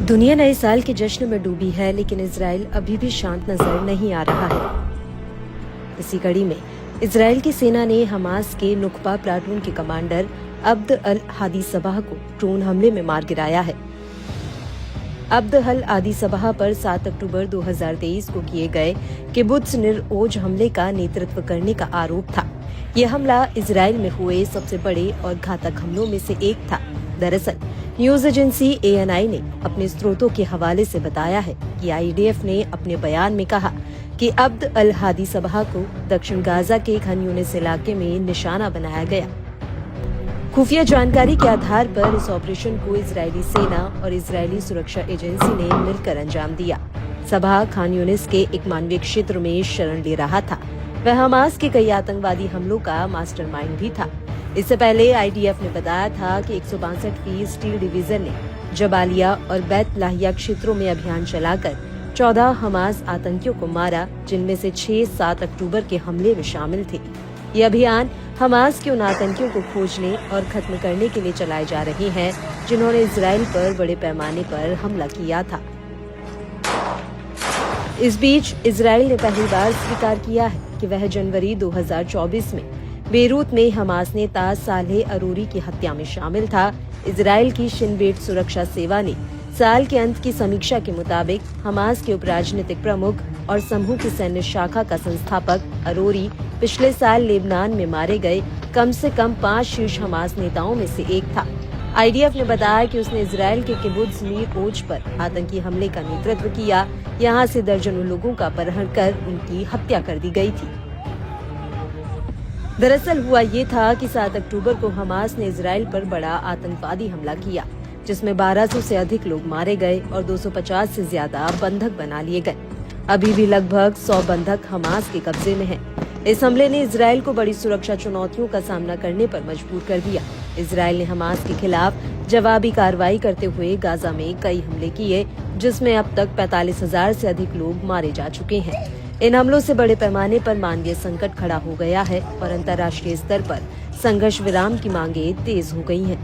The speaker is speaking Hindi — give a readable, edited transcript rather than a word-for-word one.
दुनिया नए साल के जश्न में डूबी है, लेकिन इजराइल अभी भी शांत नजर नहीं आ रहा है। इसी कड़ी में इजराइल की सेना ने हमास के नुकबा प्लाटून के कमांडर अब्द अल हादी सबाह को ड्रोन हमले में मार गिराया है। अब्द अल हादी सबाह पर 7 अक्टूबर 2023 को किए गए किबुत्ज नीर ओज हमले का नेतृत्व करने का आरोप था। यह हमला इजराइल में हुए सबसे बड़े और घातक हमलों में से एक था। दरअसल न्यूज एजेंसी ANI ने अपने स्रोतों के हवाले से बताया है कि IDF ने अपने बयान में कहा कि अब्द अल हादी सबाह को दक्षिण गाजा के खान यूनिस इलाके में निशाना बनाया गया। खुफिया जानकारी के आधार पर इस ऑपरेशन को इजरायली सेना और इजरायली सुरक्षा एजेंसी ने मिलकर अंजाम दिया। सबाह खान यूनिस के एक मानवीय क्षेत्र में शरण ले रहा था। वह हमास के कई आतंकवादी हमलों का मास्टरमाइंड भी था। इससे पहले IDF ने बताया था कि 162वीं स्टील डिवीजन ने जबालिया और बैत लाहिया क्षेत्रों में अभियान चलाकर 14 हमास आतंकियों को मारा, जिनमें से 6-7 अक्टूबर के हमले में शामिल थे। ये अभियान हमास के उन आतंकियों को खोजने और खत्म करने के लिए चलाए जा रहे हैं जिन्होंने इजराइल पर बड़े पैमाने पर हमला किया था। इस बीच इजराइल ने पहली बार स्वीकार किया है कि वह जनवरी 2024 में बेरूत में हमास नेता सालेह अरूरी की हत्या में शामिल था। इजराइल की शिन बेट सुरक्षा सेवा ने साल के अंत की समीक्षा के मुताबिक हमास के उपराजनीतिक प्रमुख और समूह की सैन्य शाखा का संस्थापक अरोरी पिछले साल लेबनान में मारे गए कम से कम 5 शीर्ष हमास नेताओं में से एक था। IDF ने बताया कि उसने इजराइल के किबुत्ज नीर ओज पर आतंकी हमले का नेतृत्व किया। यहां से दर्जनों लोगों का अपहरण कर उनकी हत्या कर दी गई थी। दरअसल हुआ ये था कि 7 अक्टूबर को हमास ने इजराइल पर बड़ा आतंकवादी हमला किया, जिसमें 1200 से अधिक लोग मारे गए और 250 से ज्यादा बंधक बना लिए गए। अभी भी लगभग 100 बंधक हमास के कब्जे में हैं। इस हमले ने इजराइल को बड़ी सुरक्षा चुनौतियों का सामना करने पर मजबूर कर दिया। इजराइल ने हमास के खिलाफ जवाबी कार्रवाई करते हुए गाजा में कई हमले किए, जिसमें अब तक 45,000 से अधिक लोग मारे जा चुके हैं। इन हमलों से बड़े पैमाने पर मानवीय संकट खड़ा हो गया है और अंतर्राष्ट्रीय स्तर पर संघर्ष विराम की मांगें तेज हो गई हैं।